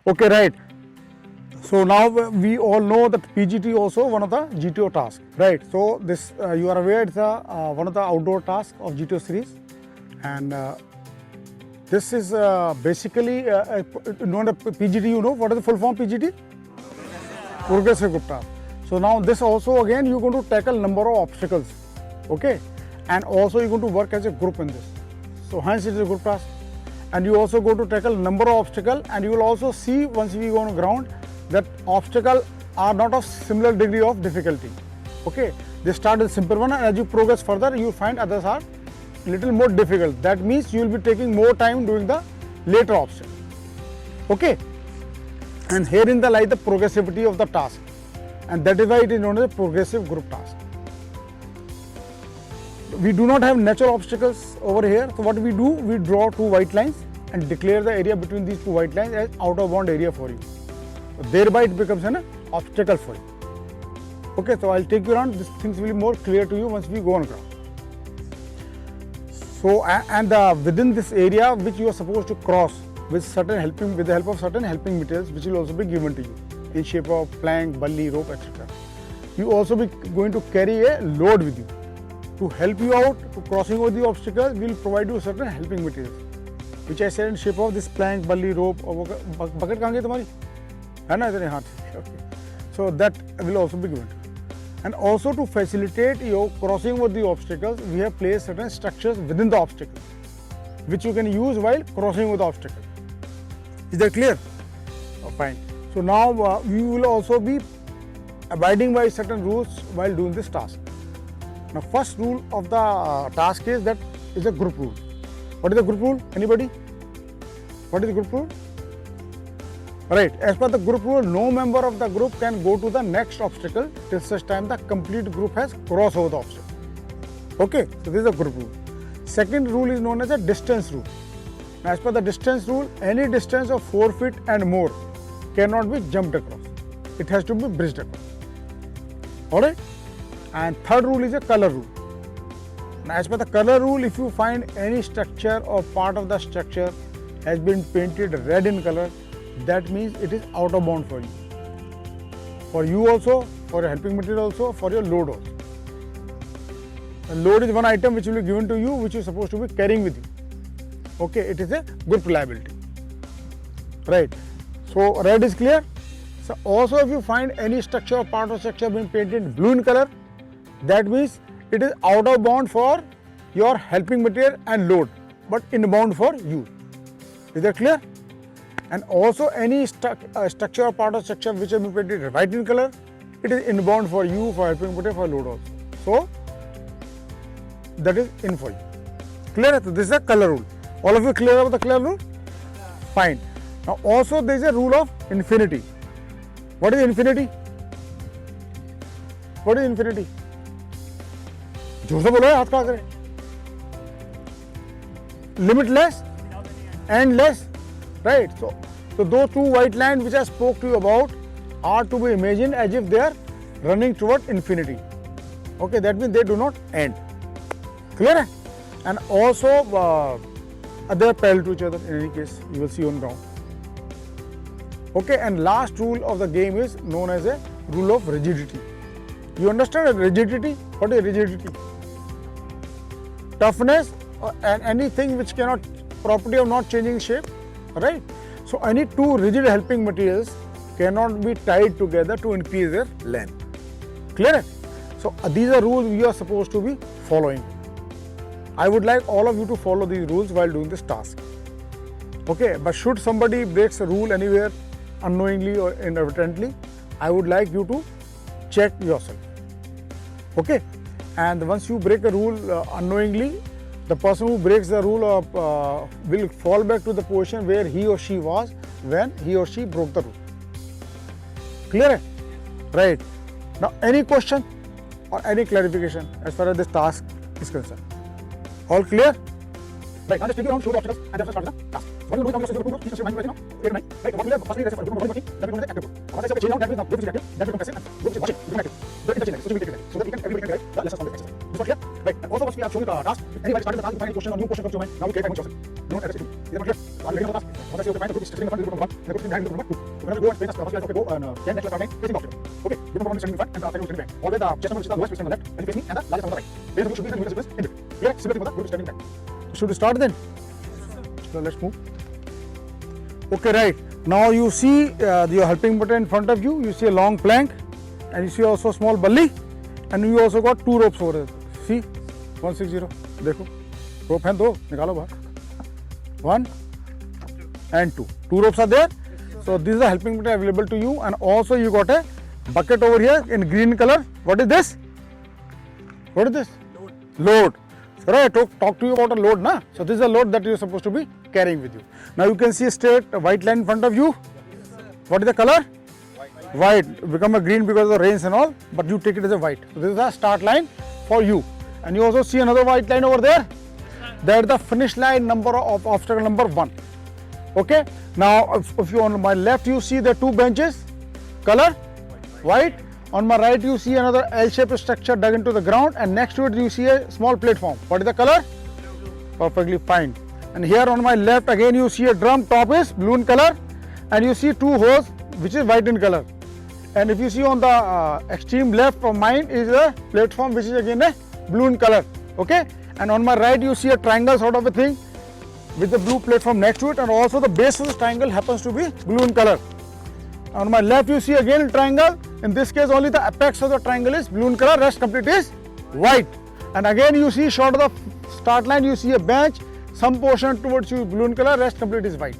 Okay, right. So now we all know that PGT also one of the GTO tasks, right? So this you are aware it's one of the outdoor tasks of GTO series, and this is basically known as PGT. You know what is the full form PGT? Progressive group task. So now this also again you're going to tackle number of obstacles, okay, and also you're going to work as a group in this. So hence it is a group task, and you also go to tackle number of obstacles, and you will also see once we go on ground that obstacles are not of similar degree of difficulty. Okay, they start with simple one, and as you progress further, you find others are little more difficult. That means you will be taking more time doing the later obstacle. Okay, and herein the lies the progressivity of the task, and that is why it is known as a progressive group task. We do not have natural obstacles over here. So what we do, we draw two white lines and declare the area between these two white lines as out of bound area for you. So thereby it becomes an obstacle for you. Okay, so I'll take you around. These things will be more clear to you once we go on ground. So and within this area which you are supposed to cross with the help of certain helping materials which will also be given to you in shape of plank, bully, rope, etc. You also be going to carry a load with you. To help you out to crossing over the obstacles, we will provide you certain helping materials, which I said in shape of this plank, bully, rope, or bucket. कहाँ गई तुम्हारी? है ना इधर यहाँ से. Okay. So that will also be given to you. And also to facilitate your crossing over the obstacles, we have placed certain structures within the obstacle, which you can use while crossing over the obstacle. Is that clear? Oh, fine. So now we will also be abiding by certain rules while doing this task. Now, first rule of the task is that is a group rule. What is the group rule? Anybody? What is the group rule? Right. As per the group rule, no member of the group can go to the next obstacle till such time the complete group has crossed over the obstacle. Okay. So this is the group rule. Second rule is known as a distance rule. Now, as per the distance rule, any distance of 4 feet and more cannot be jumped across. It has to be bridged across. Alright. And third rule is a color rule. Now, as per the color rule, if you find any structure or part of the structure has been painted red in color, that means it is out of bound for you. For you also, for your helping material also, for your load also. The load is one item which will be given to you, which you are supposed to be carrying with you. Okay, it is a group liability. Right. So red is clear. So also if you find any structure or part of structure being painted blue in color, that means it is out of bound for your helping material and load, but inbound for you. Is that clear? And also any structure or part of structure which has been painted white in color, it is inbound for you, for helping material, for load also. So that is in for you. Clear? So this is a color rule. All of you clear about the color rule? Fine. Now also there is a rule of infinity. What is infinity? What is infinity? जोर से बोलो हाथ का करें. Limitless, endless, right? So those two white lines which I spoke to you about are to be imagined as if they are running toward infinity. Okay, that means they do not end. Clear? And also they are parallel to each other. In any case, you will see on ground. Okay, and last rule of the game is known as a rule of rigidity. You understand rigidity? What is rigidity? Toughness and anything which cannot, property of not changing shape, right? So any two rigid helping materials cannot be tied together to increase their length. Clear? So these are rules we are supposed to be following. I would like all of you to follow these rules while doing this task. Okay, but should somebody breaks a rule anywhere unknowingly or inadvertently, I would like you to check yourself. Okay, and once you break a rule unknowingly, the person who breaks the rule will fall back to the position where he or she was when he or she broke the rule. Clear? Right. Now, any question or any clarification as far as this task is concerned? All clear? Right. Now, just take you around, show the obstacles, and then start the task. What will do is you teach us your mind right now. Clear mind. Right. What will have firstly let's say for working, that becomes the active group. Once I say change now, that means now group is active, that becomes passive, and group is watching, become active. The interchange, so we take it so that we can everybody can get the lessons from the exercise. This was clear? Right. And also once we have shown you the task, if anybody started the task, you find any question or new question comes to your mind, now you create by yourself. You don't have to. Is that clear? Are you ready for the task? Once I say okay, fine, the group is sitting in the front, the group 1, and the group behind will be number 2. Whenever you go and face the first go and stand next to the start line, facing the obstacle. Okay, you don't want to stand in front and the obstacle will stand behind. Always the chest number which is the lowest position on the left, and you face me, and the largest on the right. Base group should be the nearest in between. Clear? Similar thing for the group standing back. Should we start then? So let's move. Okay, right. Now you see your helping button in front of you. You see a long plank, and you see also a small bully, and you also got 2 ropes over there. See, 160. देखो, rope हैं 2, निकालो बाहर. 1 and 2. 2 ropes are there. So this is the helping button available to you, and also you got a bucket over here in green color. What is this? What is this? Load. So right, talk to you about a load, na? So this is a load that you are supposed to be carrying with you. Now you can see a straight white line in front of you. What is the color? White. Become a green because of the rains and all, but you take it as a white. So this is the start line for you. And you also see another white line over there. That is the finish line number of obstacle number 1. Okay. Now if you on my left you see the 2 benches, color white. On my right you see another L-shaped structure dug into the ground, and next to it you see a small platform. What is the color? Perfectly fine. And here on my left again you see a drum, top is blue in color, and you see 2 holes which is white in color. And if you see on the extreme left of mine is a platform which is again a blue in color. Okay. And on my right you see a triangle sort of a thing with the blue platform next to it, and also the base of the triangle happens to be blue in color. On my left you see again a triangle. In this case only the apex of the triangle is blue in color, rest complete is white. And again you see short of the start line you see a bench, some portion towards you blue in color, rest complete is white.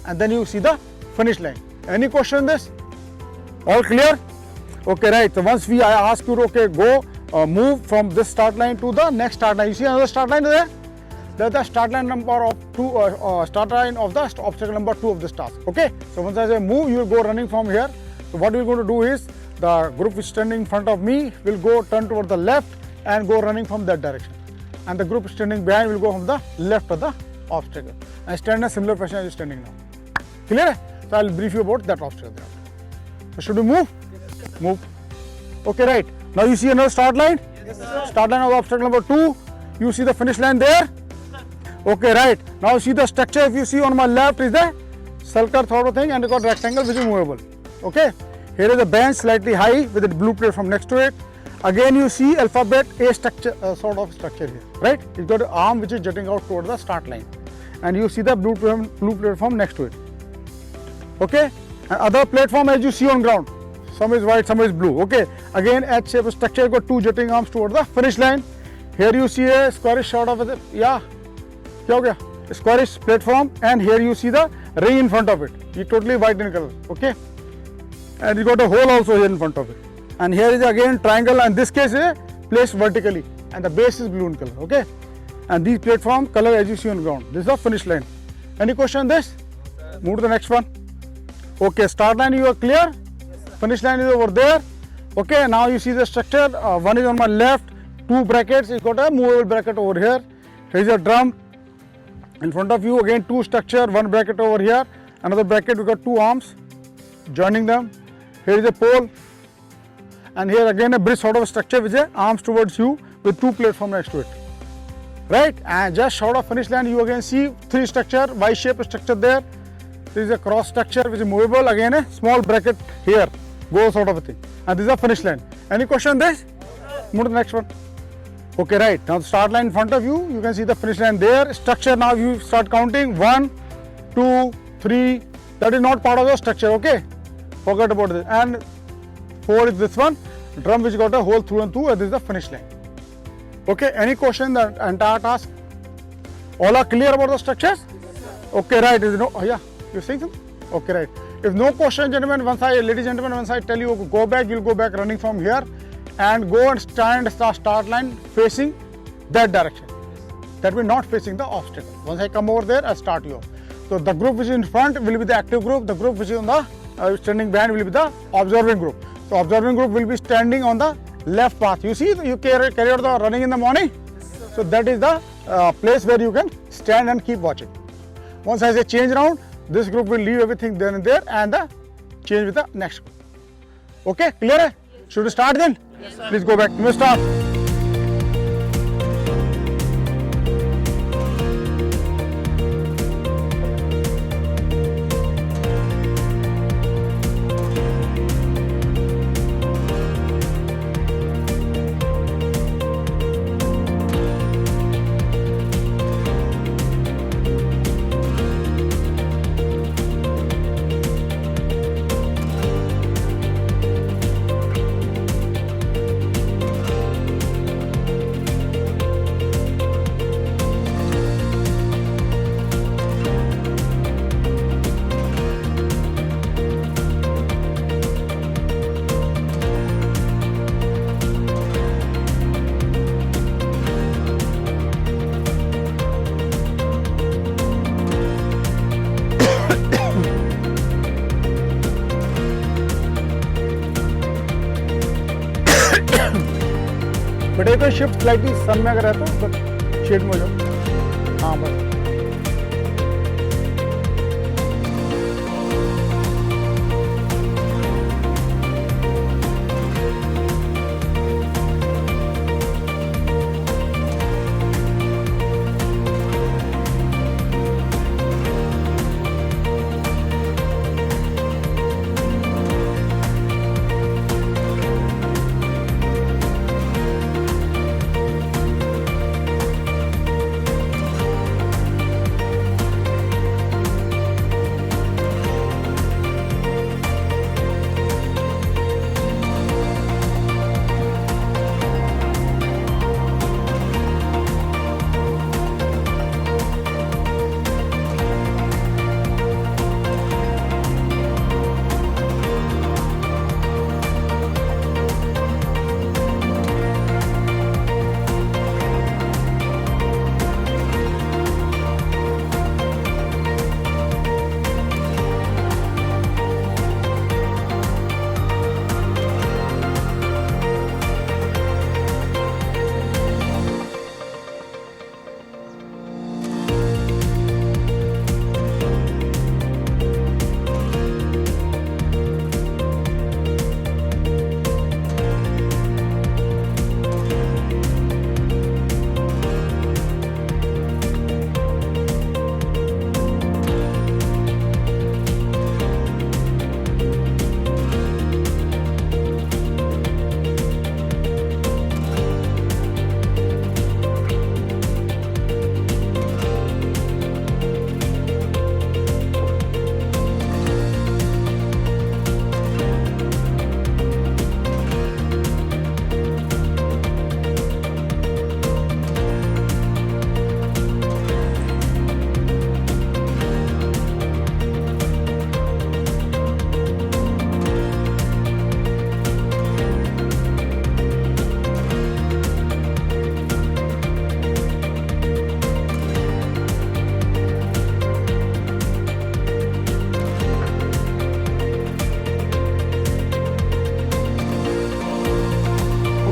And then you see the finish line. Any question on this? All clear? Okay, right. So once I ask you, okay, go move from this start line to the next start line. You see another start line there? That's the start line number of 2, start line of the obstacle number 2 of this task. Okay. So once I say move, you will go running from here. So what we're going to do is the group which is standing in front of me will go turn toward the left and go running from that direction. And the group standing behind will go from the left of the obstacle and stand in a similar fashion as you're standing now. Clear? So I'll brief you about that obstacle there. So should we move? Yes, move. Okay, right. Now you see another start line? Yes, sir. Start line of obstacle number 2. You see the finish line there? Yes, okay, right. Now see the structure. If you see on my left is the circle sort of thing, and you got rectangle which is movable. Okay. Here is a bench slightly high with a blue platform next to it. Again you see alphabet A structure, sort of structure here, right? It's got an arm which is jutting out towards the start line, and you see the blue platform next to it. Okay. And other platform as you see on ground, some is white, some is blue. Okay. Again H-shaped structure got 2 jutting arms towards the finish line. Here you see a squarish sort of a, a squarish platform, and here you see the ring in front of it. It's totally white in color. Okay. And you got a hole also here in front of it. And here is again triangle, and this case is placed vertically, and the base is blue in color. Okay. And these platform color as you see on ground. This is the finish line. Any question on this? No, move to the next one. Okay, start line you are clear? Yes, finish line is over there. Okay, now you see the structure. One is on my left, 2 brackets. It's got a movable bracket over here. Here is a drum. In front of you again 2 structure, 1 bracket over here. Another bracket, we got 2 arms joining them. Here is a pole. And here again a bridge sort of structure with a arms towards you with 2 platforms next to it. Right? And just short of finish line you again see 3 structure, Y-shaped structure there. This is a cross structure which is movable, again a small bracket here, go sort of a thing. And this is a finish line. Any question on this? Move to the next one. Okay, right. Now the start line in front of you, you can see the finish line there. Structure now you start counting 1, 2, 3. That is not part of the structure, okay? Forget about this. And 4 is this one, drum which got a hole through and through, and this is the finish line. Okay, any question in the entire task? All are clear about the structures? Okay, right. Is no, oh yeah. You're saying something? Okay, right. If no question, gentlemen, ladies and gentlemen, once I tell you go back, you'll go back running from here and go and stand the start line facing that direction. That will not facing the obstacle. Once I come over there, I'll start you off. So the group which is in front will be the active group. The group which is on the standing behind will be the observing group. So observing group will be standing on the left path. You see, you carry out the running in the morning. So that is the place where you can stand and keep watching. Once I say change round, this group will leave everything there and there and change with the next group. Okay, clear? Yes. Should we start then? Yes, sir. Please go back. You may start. But एक shift slightly सन में अगर रहता तो shade में हो जाओ. हाँ बस.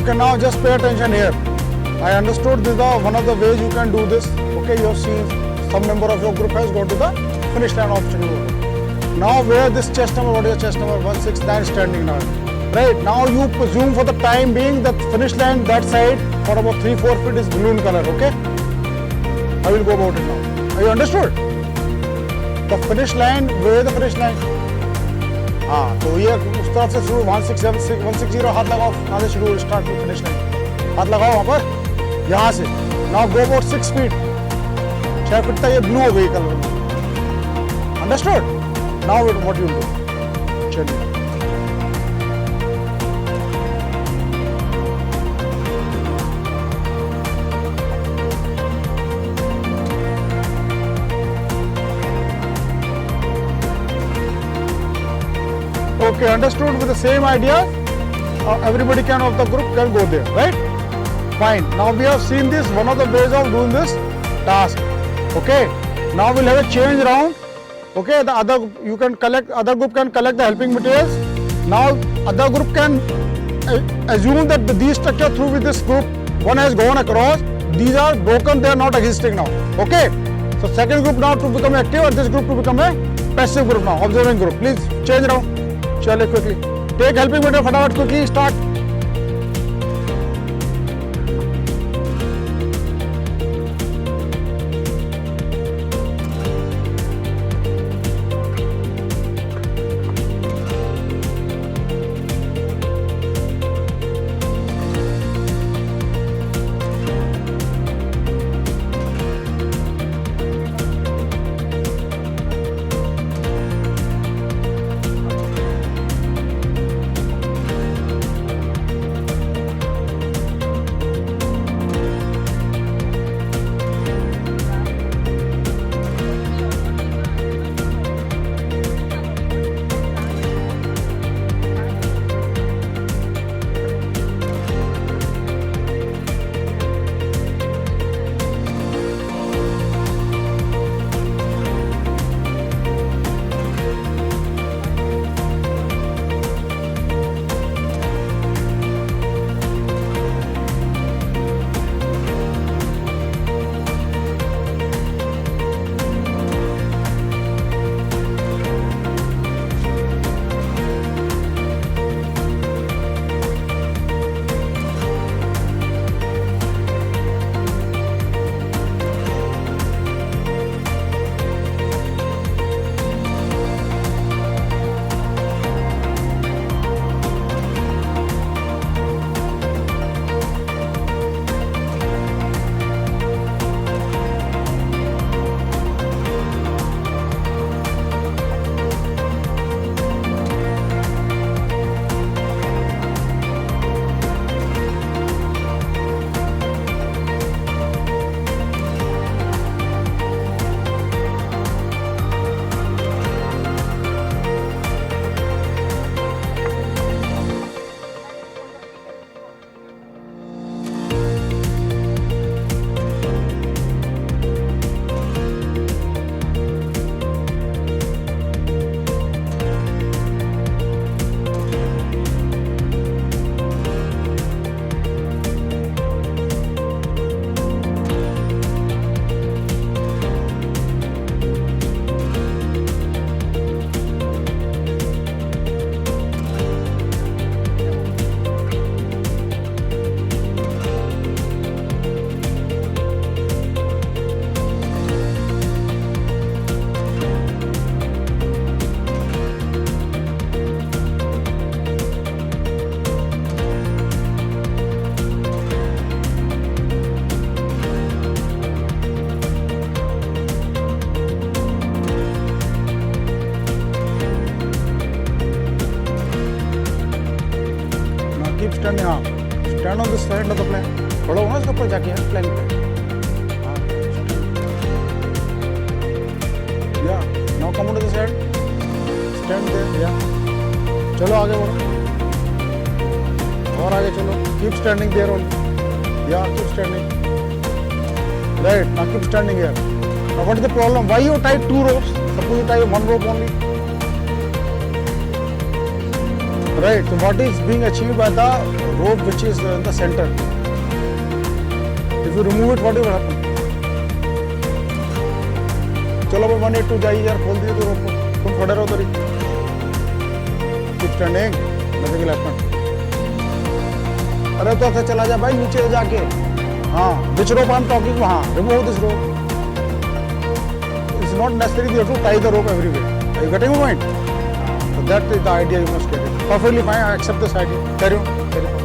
Okay, now just pay attention here. I understood this is one of the ways you can do this. Okay, you have seen some member of your group has got to the finish line obstacle. Now where this chest number, what is the chest number 169 standing now? Right, now you presume for the time being that finish line that side for about 3-4 feet is blue in color, okay? I will go about it now. Are you understood? The finish line, where is the finish line? हाँ तो ये उस तरफ से शुरू 160 हाथ लगाओ, यहाँ से शुरू स्टार्ट टू फिनिश लाइन, हाथ लगाओ वहाँ पर, यहाँ से. Now go about 6 feet, 6 feet तक ये ब्लू हो गई कलर में. Understood? Now what you will do? चलिए. Okay, understood. With the same idea, everybody can of the group can go there, right? Fine. Now we have seen this, one of the ways of doing this task. Okay. Now we'll have a change round. Okay. The other you can collect, other group can collect the helping materials. Now other group can assume that these structure through with this group, one has gone across. These are broken. They are not existing now. Okay. So second group now to become active, and this group to become a passive group now, observing group. Please change round. चलिए quickly. Take helping material फटाफट quickly start. standing. हाँ, stand on this side of the plane. खड़ो हो ना इसके ऊपर जाके plane पे. हाँ, yeah. Now come to the side. Stand there. Yeah. चलो आगे बढ़ो. और आगे चलो. Keep standing there only. Yeah, keep standing. Right. Now keep standing here. Now what is the problem? Why you tie two ropes? Suppose you tie one rope only. Right. So what is being achieved by the rope which is in the center? If you remove it, what will happen? चलो भाई 182 जाइए यार, खोल दीजिए तो रोप को. तुम खड़े रहो उधर ही. Keep standing. Nothing will happen. अरे तो ऐसे चला जा भाई नीचे जाके. हाँ. Which rope I am talking? हाँ. Remove this rope. It's not necessary you have to tie the rope everywhere. Are you getting my point? So that is the idea you must get it. Perfectly fine. I accept this idea. Carry on. Carry on.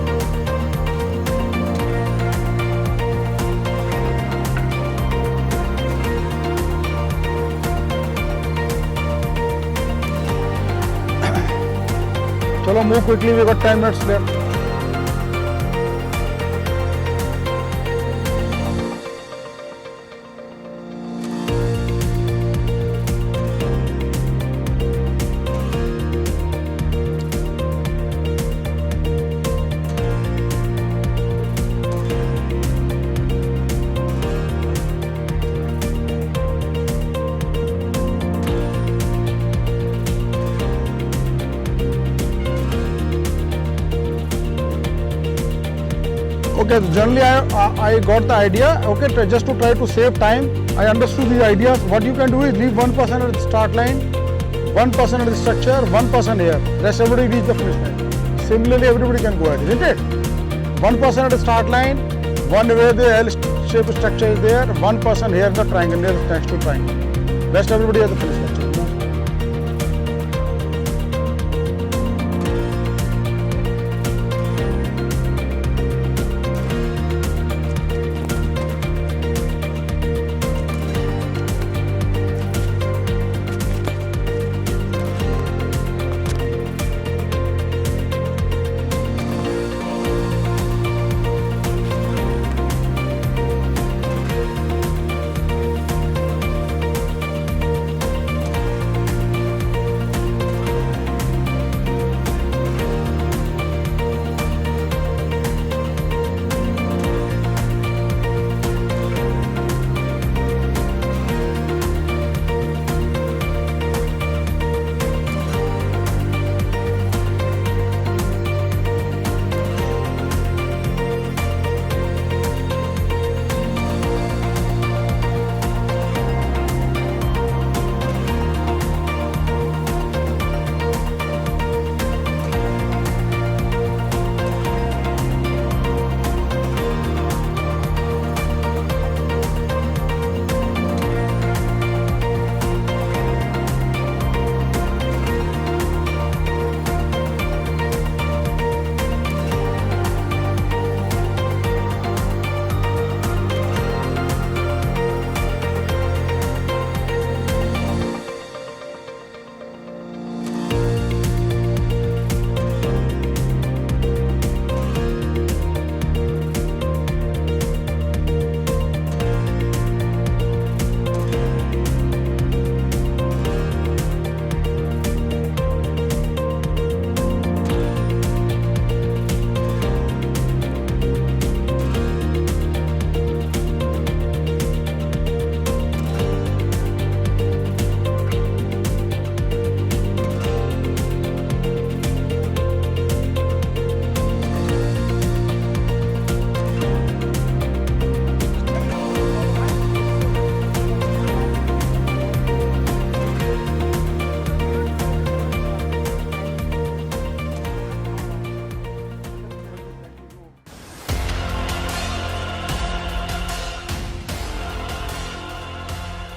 Chalo, move quickly. We got 10 minutes left. Okay, generally I got the idea. Okay, just to try to save time, I understood the ideas. What you can do is leave one person at the start line, one person at the structure, one person here. Rest everybody reach the finish line. Similarly, everybody can go ahead, isn't it? One person at the start line, one where the L-shaped structure is there, one person here in the triangle, next to triangle. Rest everybody at the finish line.